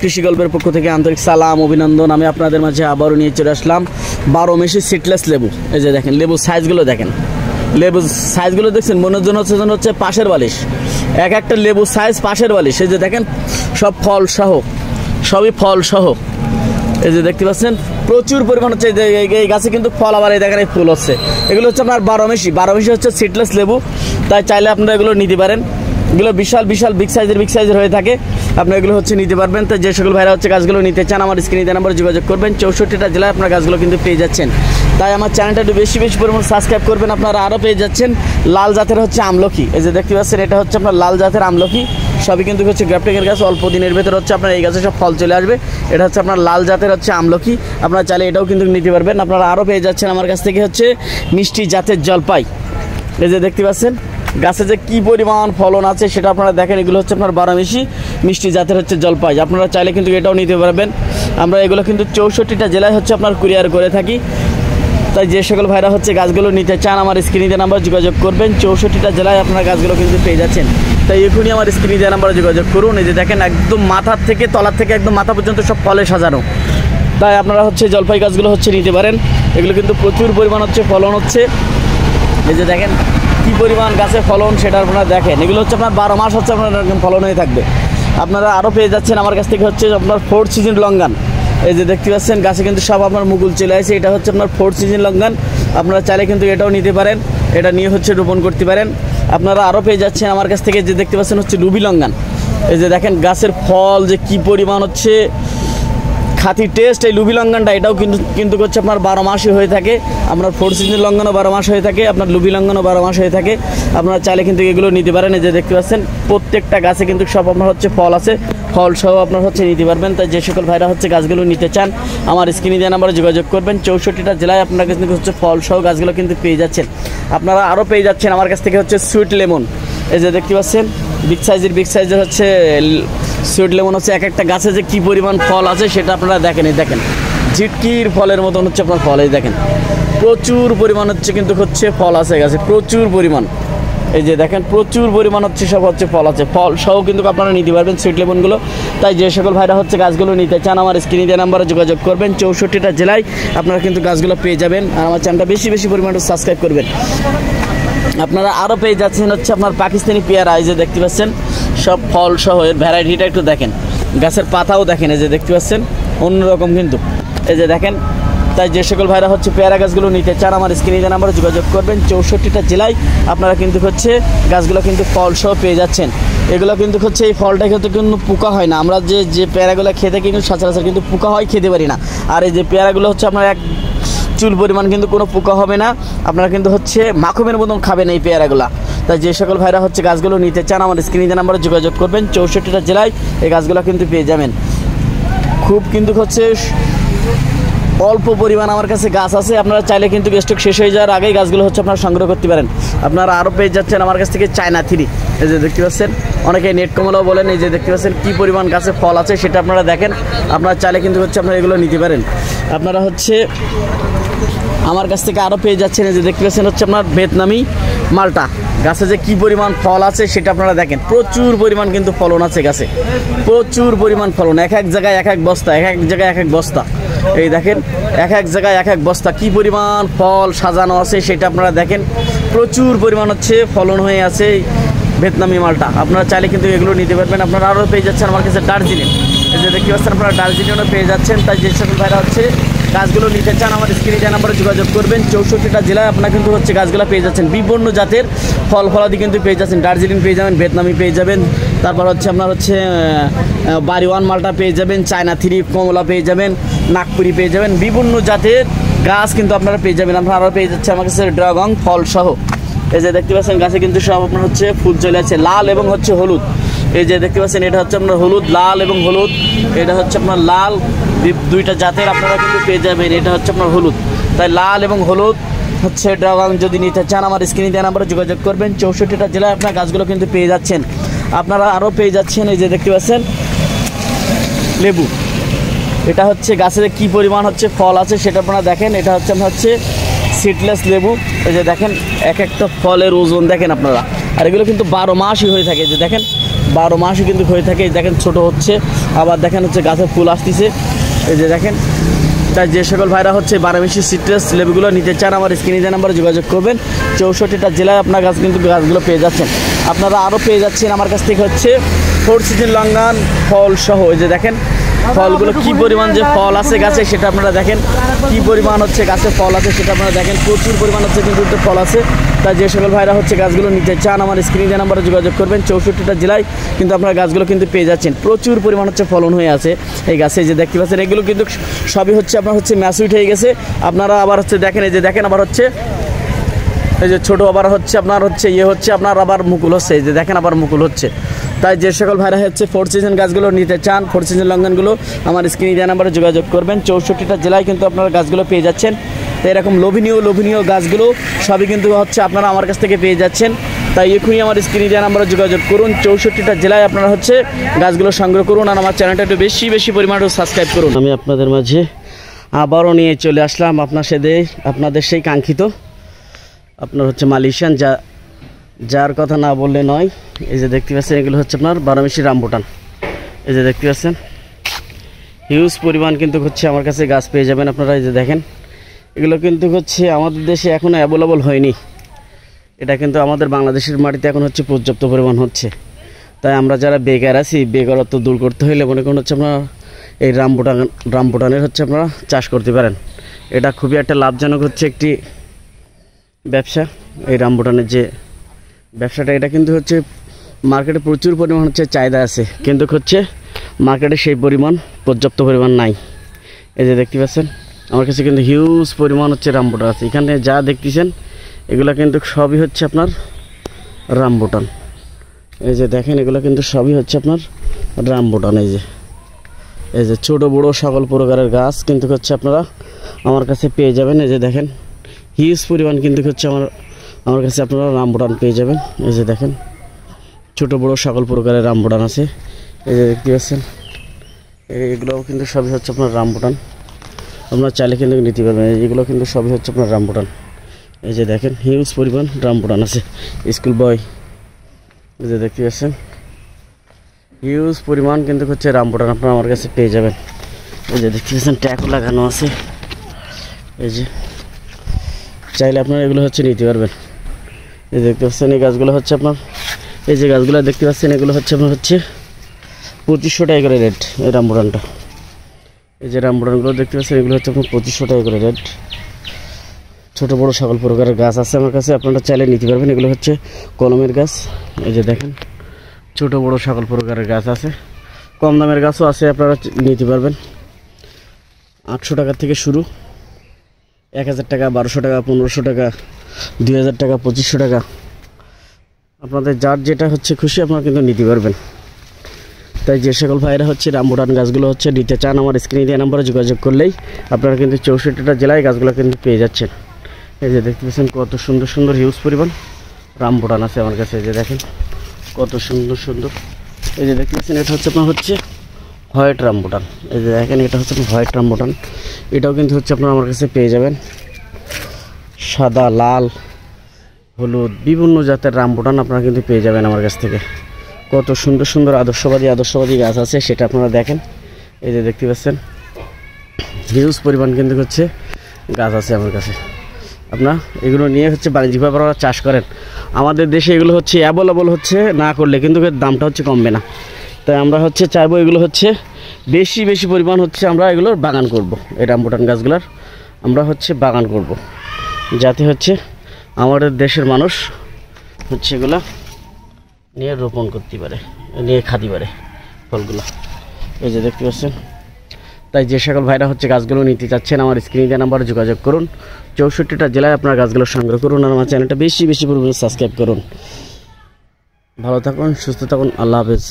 কৃষি গল্পের পক্ষ থেকে আন্তরিক সালাম অভিনন্দন। আমি আপনাদের মাঝে আবারও নিয়ে চলে আসলাম 12 মেশি সিডলেস লেবু। এই যে দেখেন লেবু সাইজগুলো দেখেন, লেবু সাইজগুলো দেখছেন মনের জন্য হচ্ছে পাশের বালিশ, এক একটা লেবু সাইজ পাশের বালিশ। এই যে দেখেন সব ফল সহ, সবই ফল সহ। এই যে দেখতে পাচ্ছেন প্রচুর পরিমাণ হচ্ছে এই গাছে কিন্তু ফল, আবার এই দেখেন এই ফুল হচ্ছে। এগুলো হচ্ছে আপনার 12 মেশি হচ্ছে সিডলেস লেবু। তাই চাইলে আপনারা এগুলো নিতে পারেন। এগুলো বিশাল বিগ সাইজের হয়ে থাকে। আপনি এগুলো হচ্ছে নিতে পারবেন। তো যে সকল ভাইরা হচ্ছে গাছগুলো নিতে চান আমার স্ক্রিনে দেওয়া নাম্বারে যোগাযোগ করবেন। 64টা জেলায় আপনার গাছগুলো কিন্তু পেয়ে যাচ্ছেন। তাই আমার চ্যানেলটা একটু বেশি পরিমাণ সাবস্ক্রাইব করবেন। আপনারা আরও পেয়ে যাচ্ছেন লাল জাতের হচ্ছে আমলকি। এই যে দেখতে পাচ্ছেন এটা হচ্ছে আপনার লাল জাতের আমলকি। সবই কিন্তু হচ্ছে গ্রাফটিংয়ের গাছ, অল্প দিনের ভেতর হচ্ছে আপনার এই গাছে সব ফল চলে আসবে। এটা হচ্ছে আপনার লাল জাতের হচ্ছে আমলকি। আপনারা চাইলে এটাও কিন্তু নিতে পারবেন। আপনারা আরও পেয়ে যাচ্ছেন আমার কাছ থেকে হচ্ছে মিষ্টি জাতের জলপাই। এই যে দেখতে পাচ্ছেন গাছে যে কী পরিমাণ ফলন আছে সেটা আপনারা দেখেন। এগুলো হচ্ছে আপনার 12 মেশি মিষ্টি জাতের হচ্ছে জলপাই। আপনারা চাইলে কিন্তু এটাও নিতে পারবেন। আমরা এগুলো কিন্তু 64টা জেলায় হচ্ছে আপনার কুরিয়ার করে থাকি। তাই যে সকল ভাইরা হচ্ছে গাছগুলো নিতে চান আমার স্ক্রিনে দেওয়া নাম্বার যোগাযোগ করবেন। 64টা জেলায় আপনারা গাছগুলো কিন্তু পেয়ে যাচ্ছেন। তাই এখনই আমার স্ক্রিনে দেওয়া নাম্বারে যোগাযোগ করুন। এই যে দেখেন একদম মাথার থেকে তলার থেকে একদম মাথা পর্যন্ত সব ফলে সাজানো। তাই আপনারা হচ্ছে জলপাই গাছগুলো হচ্ছে নিতে পারেন। এগুলো কিন্তু প্রচুর পরিমাণ হচ্ছে ফলন হচ্ছে। এই যে দেখেন কী পরিমাণ গাছে ফলন সেটা আপনারা দেখেন। এগুলো হচ্ছে আপনার 12 মাস হচ্ছে আপনার এরকম ফলন হয়ে থাকবে। আপনারা আরও পেয়ে যাচ্ছেন আমার কাছ থেকে হচ্ছে আপনার 4th সিজন লঙ্গান। এই যে দেখতে পাচ্ছেন গাছে কিন্তু সব আপনার মুকুল চলে আসে। এটা হচ্ছে আপনার 4th সিজন লঙ্গান। আপনারা চাইলে কিন্তু এটাও নিতে পারেন, এটা নিয়ে হচ্ছে রোপণ করতে পারেন। আপনারা আরও পেয়ে যাচ্ছেন আমার কাছ থেকে যে দেখতে পাচ্ছেন হচ্ছে রুবি লঙ্গান। এই যে দেখেন গাছের ফল যে কী পরিমাণ হচ্ছে খাতি টেস্ট। এই লুবি লঙ্ঘনটা এটাও কিন্তু হচ্ছে আপনার 12 মাসই হয়ে থাকে। আপনার 4th সিজন লঙ্ঘনও 12 মাস হয়ে থাকে, আপনার লুবি লঙ্ঘনও 12 মাস হয়ে থাকে। আপনারা চাইলে কিন্তু এগুলো নিতে পারেন। এই যে দেখতে পাচ্ছেন প্রত্যেকটা গাছে কিন্তু সব আপনার হচ্ছে ফল আছে, ফল সহ আপনার হচ্ছে নিতে পারবেন। তাই যে সকল ভাইরা হচ্ছে গাছগুলো নিতে চান আমার স্ক্রিনে দেওয়া নাম্বারে যোগাযোগ করবেন। 64টা জেলায় আপনার কাছে কিন্তু হচ্ছে ফল সহ গাছগুলো কিন্তু পেয়ে যাচ্ছেন। আপনারা আরও পেয়ে যাচ্ছেন আমার কাছ থেকে হচ্ছে সুইট লেমন। এই যে দেখতে পাচ্ছেন বিগ সাইজের হচ্ছে সুইট লেমন হচ্ছে। এক একটা গাছে যে কী পরিমাণ ফল আছে সেটা আপনারা দেখেন। এই দেখেন ঝিটকির ফলের মতন হচ্ছে আপনার ফল। এই দেখেন প্রচুর পরিমাণ হচ্ছে কিন্তু হচ্ছে ফল আছে গাছে, প্রচুর পরিমাণ। এই যে দেখেন প্রচুর পরিমাণ হচ্ছে সব হচ্ছে ফল আছে, ফল সহ কিন্তু আপনারা নিতে পারবেন সুইট লেমনগুলো। তাই যে সকল ভাইরা হচ্ছে গাছগুলো নিতে চান আমার স্ক্রিনে দেওয়া নাম্বারে যোগাযোগ করবেন। 64টা জেলায় আপনারা কিন্তু গাছগুলো পেয়ে যাবেন। আর আমার চ্যানেলটা বেশি পরিমাণে সাবস্ক্রাইব করবেন। আপনারা আরও পেয়ে যাচ্ছেন হচ্ছে আপনার পাকিস্তানি পেয়ারা। এই যে দেখতে পাচ্ছেন সব ফল সহ। এর ভ্যারাইটিটা একটু দেখেন, গাছের পাতাও দেখেন। এই যে দেখতে পাচ্ছেন অন্যরকম কিন্তু। এই যে দেখেন তাই যে সকল ভাইরা হচ্ছে পেয়ারা গাছগুলো নিতে চান আমার স্ক্রিনে দেওয়া নাম্বারে যোগাযোগ করবেন। 64টা জেলায় আপনারা কিন্তু হচ্ছে গাছগুলো কিন্তু ফল সহ পেয়ে যাচ্ছেন। এগুলো কিন্তু হচ্ছে এই ফলটা কিন্তু পোকা হয় না। আমরা যে পেয়ারাগুলো খেতে কিন্তু সচরাচর কিন্তু পোকা হয়, খেতে পারি না। আর এই যে পেয়ারাগুলো হচ্ছে আপনার এক চুল পরিমাণ কিন্তু কোনো পোকা হবে না। আপনারা কিন্তু হচ্ছে মাখনের মতন খাবেন এই পেয়ারাগুলো। তাই যে সকল ভাইরা হচ্ছে গাছগুলো নিতে চান আমার স্ক্রিনে দেওয়া নাম্বারে যোগাযোগ করবেন। 64টা জেলায় এই গাছগুলো কিন্তু পেয়ে যাবেন। খুব কিন্তু হচ্ছে অল্প পরিমাণ আমার কাছে গাছ আছে। আপনারা চাইলে কিন্তু স্টক শেষ হয়ে যাওয়ার আগেই গাছগুলো হচ্ছে আপনারা সংগ্রহ করতে পারেন। আপনারা আরও পেয়ে যাচ্ছেন আমার কাছ থেকে চায়না 3। এই যে দেখতে পাচ্ছেন অনেকে নেট কমলাও বলেন। এই যে দেখতে পাচ্ছেন কী পরিমাণ গাছে ফল আছে সেটা আপনারা দেখেন। আপনারা চাইলে কিন্তু হচ্ছে আপনারা এগুলো নিতে পারেন। আপনারা হচ্ছে আমার কাছ থেকে আরও পেয়ে যাচ্ছেন। এই যে দেখতে পাচ্ছেন হচ্ছে আপনার ভিয়েতনামি মালটা। গাছে যে কী পরিমাণ ফল আছে সেটা আপনারা দেখেন। প্রচুর পরিমাণ কিন্তু ফলন আছে গাছে, প্রচুর পরিমাণ ফলন। এক জায়গায় এক বস্তা, এক জায়গায় এক বস্তা। এই দেখেন এক জায়গায় এক বস্তা কী পরিমাণ ফল সাজানো আছে সেটা আপনারা দেখেন। প্রচুর পরিমাণ হচ্ছে ফলন হয়ে আছে ভিয়েতনামি মালটা। আপনারা চাইলে কিন্তু এগুলো নিতে পারবেন। আপনারা আরও পেয়ে যাচ্ছেন আমার কাছে দার্জিলিং। এই যে দেখতে পাচ্ছেন আপনারা দার্জিলিংও পেয়ে যাচ্ছেন। তাই যে সকল ভাইরা হচ্ছে গাছগুলো নিতে চান আমার স্ক্রিনে দেওয়া নাম্বারে যোগাযোগ করবেন। 64টা জেলায় আপনারা কিন্তু হচ্ছে গাছগুলো পেয়ে যাচ্ছেন। বিভিন্ন জাতের ফলাদি কিন্তু পেয়ে যাচ্ছেন। দার্জিলিং পেয়ে যাবেন, ভিয়েতনামি পেয়ে যাবেন, তারপর হচ্ছে আপনার হচ্ছে বাড়িওয়ান মালটা পেয়ে যাবেন, চায়না 3 কমলা পেয়ে যাবেন, নাগপুরি পেয়ে যাবেন। বিভিন্ন জাতের গাছ কিন্তু আপনারা পেয়ে যাবেন। আপনারা আরও পেয়ে যাচ্ছে আমার কাছে ড্রাগন ফল সহ। এই যে দেখতে পাচ্ছেন গাছে কিন্তু সব আপনার হচ্ছে ফুল চলে আছে লাল এবং হচ্ছে হলুদ। এই যে দেখতে পাচ্ছেন এটা হচ্ছে আপনার হলুদ, লাল এবং হলুদ। এটা হচ্ছে আপনার লাল, দুইটা জাতের আপনারা কিন্তু পেয়ে যাবেন। এটা হচ্ছে আপনার হলুদ। তাই লাল এবং হলুদ হচ্ছে ড্রাগন যদি নিতে চান আমার স্ক্রিনে দেওয়া নাম্বারে যোগাযোগ করবেন। 64টা জেলায় আপনার গাছগুলো কিন্তু পেয়ে যাচ্ছেন। আপনারা আরও পেয়ে যাচ্ছেন এই যে দেখতে পাচ্ছেন লেবু। এটা হচ্ছে গাছের কী পরিমাণ হচ্ছে ফল আছে সেটা আপনারা দেখেন। এটা হচ্ছে আপনার হচ্ছে সিডলেস লেবু। এই যে দেখেন এক একটা ফলের ওজন দেখেন আপনারা। আর এগুলো কিন্তু 12 মাসই হয়ে থাকে। যে দেখেন 12 মাসই কিন্তু হয়ে থাকে। এই দেখেন ছোট হচ্ছে, আবার দেখেন হচ্ছে গাছে ফুল আসতেছে। এই যে দেখেন, তাই যে সকল ভাইরা হচ্ছে 12 মাসি সিট্রাস লেবুগুলো নিতে চান আমার স্ক্রিনে দেওয়া নাম্বারে যোগাযোগ করবেন। 64টা জেলায় আপনার গাছ কিন্তু গাছগুলো পেয়ে যাচ্ছেন। আপনারা আরও পেয়ে যাচ্ছেন আমার কাছ থেকে হচ্ছে 4 সিজন লঙ্ঘন ফল সহ। এই যে দেখেন ফলগুলো কি পরিমাণ যে ফল আছে গাছে সেটা আপনারা দেখেন, কি পরিমাণ হচ্ছে গাছে ফল আছে সেটা আপনারা দেখেন, প্রচুর পরিমাণ হচ্ছে কিন্তু ফল আছে। তাই যে সকল ভাইরা হচ্ছে গাছগুলো নিতে চান আমার স্ক্রিনে দেওয়া নাম্বারে যোগাযোগ করবেন। 64টা জেলায় কিন্তু আপনারা গাছগুলো কিন্তু পেয়ে যাচ্ছেন। প্রচুর পরিমাণ হচ্ছে ফলন হয়ে আছে এই গাছে। যে দেখতে পাচ্ছেন এগুলো কিন্তু সবই হচ্ছে আপনার হচ্ছে ম্যাচুইট হয়ে গেছে। আপনারা আবার হচ্ছে দেখেন, এই যে দেখেন আবার হচ্ছে এই যে ছোটো আবার হচ্ছে আপনার হচ্ছে হচ্ছে আপনার আবার মুকুল হচ্ছে। এই যে দেখেন আবার মুকুল হচ্ছে। তাই যে সকল ভাইরা হচ্ছে 4 সিজন গাছগুলো নিতে চান, 4 সিজন লঙ্ঘনগুলো আমার স্ক্রিনে দেওয়া নাম্বারে যোগাযোগ করবেন। 64টা জেলায় কিন্তু আপনারা গাছগুলো পেয়ে যাচ্ছেন। তো এরকম লোভনীয় গাছগুলো সবই কিন্তু হচ্ছে আপনারা আমার কাছ থেকে পেয়ে যাচ্ছেন। তাই এখনই আমার স্ক্রিনে দেওয়া নাম্বারে যোগাযোগ করুন। 64টা জেলায় আপনারা হচ্ছে গাছগুলো সংগ্রহ করুন আর আমার চ্যানেলটা একটু বেশি পরিমাণে সাবস্ক্রাইব করুন। আমি আপনাদের মাঝে আবারও নিয়ে চলে আসলাম আপনাদের সেই কাঙ্ক্ষিত আপনার হচ্ছে মালয়েশিয়ান, যার কথা না বললে নয়। এই যে দেখতে পাচ্ছেন এগুলো হচ্ছে আপনার 12 মাসি রামবুটান। এই যে দেখতে পাচ্ছেন হিউজ পরিমাণ কিন্তু হচ্ছে আমার কাছে গাছ পেয়ে যাবেন আপনারা। এই যে দেখেন এগুলো কিন্তু হচ্ছে আমাদের দেশে এখনও অ্যাভেলেবল হয়নি। এটা কিন্তু আমাদের বাংলাদেশের মাটিতে এখন হচ্ছে পর্যাপ্ত পরিমাণ হচ্ছে। তাই আমরা যারা বেকার আছি, বেকারত্ব দূর করতে হলে মনে করুন হচ্ছে আপনারা এই রামবুটানের হচ্ছে আপনারা চাষ করতে পারেন। এটা খুবই একটা লাভজনক হচ্ছে একটি ব্যবসা। এই রামবুটানের যে ব্যবসাটা, এটা কিন্তু হচ্ছে মার্কেটে প্রচুর পরিমাণ হচ্ছে চাহিদা আছে, কিন্তু হচ্ছে মার্কেটে সেই পরিমাণ পর্যাপ্ত পরিমাণ নাই। এই যে দেখতে পাচ্ছেন আমার কাছে কিন্তু হিউজ পরিমাণ হচ্ছে রামবুটান আছে। এখানে যা দেখতেছেন এগুলো কিন্তু সবই হচ্ছে আপনার রামবুটান। এই যে দেখেন এগুলো কিন্তু সবই হচ্ছে আপনার রামবুটান। এই যে ছোট বড় সকল প্রকারের গাছ কিন্তু হচ্ছে আপনারা আমার কাছে পেয়ে যাবেন। এই যে দেখেন হিউজ পরিমাণ কিন্তু হচ্ছে আমার কাছে আপনারা রামবুটান পেয়ে যাবেন। এই যে দেখেন ছোট বড় সকল প্রকারের রামবুটান আছে। এই যে দেখতে পাচ্ছেন এগুলোও কিন্তু সবই হচ্ছে আপনার রামবুটান। আপনারা চাইলে কিন্তু নিতে পারবেন। এগুলো কিন্তু সবই হচ্ছে আপনার রামবুটান। এই যে দেখেন হিউজ পরিমাণ রামবুটান আছে। স্কুল বয়, এই যে দেখতে পাচ্ছেন হিউজ পরিমাণ কিন্তু হচ্ছে রামবুটান আপনারা আমার কাছে পেয়ে যাবেন। এই যে দেখতে পাচ্ছেন ট্যাগও লাগানো আছে। এই যে চাইলে আপনারা এগুলো হচ্ছে নিতে পারবেন। এই দেখতে পাচ্ছেন এই গাছগুলো হচ্ছে আপনার, এই যে গাছগুলো দেখতে পাচ্ছেন এগুলো হচ্ছে আপনার হচ্ছে 2500 টাকা করে রেট। এই রামবুটানটা, এই যে রামবুটানগুলো দেখতে পাচ্ছেন এগুলো হচ্ছে আপনার 2500 টাকা করে রেট। ছোটো বড়ো সকল প্রকারের গাছ আছে আমার কাছে, আপনারা চাইলে নিতে পারবেন। এগুলো হচ্ছে কলমের গাছ। এই যে দেখেন ছোটো বড়ো সকল প্রকারের গাছ আছে, কম দামের গাছও আছে, আপনারা নিতে পারবেন। 800 টাকা থেকে শুরু, 1000 টাকা, 1200 টাকা, 1500 টাকা, 2000 টাকা, 2500 টাকা, আপনাদের যার যেটা হচ্ছে খুশি আপনারা কিন্তু নিতে পারবেন। তাই যে সকল ভাইরা হচ্ছে রামবুটান গাছগুলো হচ্ছে নিতে চান আমার স্ক্রিনে দেওয়া নাম্বারে যোগাযোগ করলেই আপনারা কিন্তু 64টা জেলায় গাছগুলো কিন্তু পেয়ে যাচ্ছেন। এই যে দেখতে পাচ্ছেন কত সুন্দর হিউজ পরিমাণ রামবুটান আছে আমার কাছে। এই যে দেখেন কত সুন্দর। এই যে দেখতে পাচ্ছেন এটা হচ্ছে আপনার হচ্ছে হোয়াইট রামবুটান। এই যে দেখেন এটা হচ্ছে হোয়াইট রামবুটান। এটাও কিন্তু হচ্ছে আপনারা আমার কাছে পেয়ে যাবেন। সাদা, লাল, হলুদ বিভিন্ন জাতের রামবুটান আপনারা কিন্তু পেয়ে যাবেন আমার কাছ থেকে। কত সুন্দর আদর্শবাদী গাছ আছে সেটা আপনারা দেখেন। এই যে দেখতে পাচ্ছেন হিউজ পরিমাণ কিন্তু হচ্ছে গাছ আছে আমার কাছে। আপনারা এগুলো নিয়ে হচ্ছে বাণিজ্যিকভাবে আপনারা চাষ করেন। আমাদের দেশে এগুলো হচ্ছে অ্যাভেলেবল হচ্ছে না করলে কিন্তু এর দামটা হচ্ছে কমবে না। তাই আমরা হচ্ছে চাইবো এগুলো হচ্ছে বেশি পরিমাণ হচ্ছে আমরা এগুলোর বাগান করব। এই রামবুটান গাছগুলোর আমরা হচ্ছে বাগান করব, যাতে হচ্ছে আমাদের দেশের মানুষ হচ্ছে এগুলো নিয়ে রোপণ করতে পারে, নিয়ে খাতে পারে ফলগুলো। এই যে দেখতে পাচ্ছেন। তাই যে সকল ভাইরা হচ্ছে গাছগুলো নিতে চাচ্ছেন আমার স্ক্রিনে দেওয়া নাম্বারে যোগাযোগ করুন। 64টা জেলায় আপনার গাছগুলো সংগ্রহ করুন আর আমার চ্যানেলটা বেশি পরিমাণে সাবস্ক্রাইব করুন। ভালো থাকুন, সুস্থ থাকুন, আল্লাহ হাফেজ।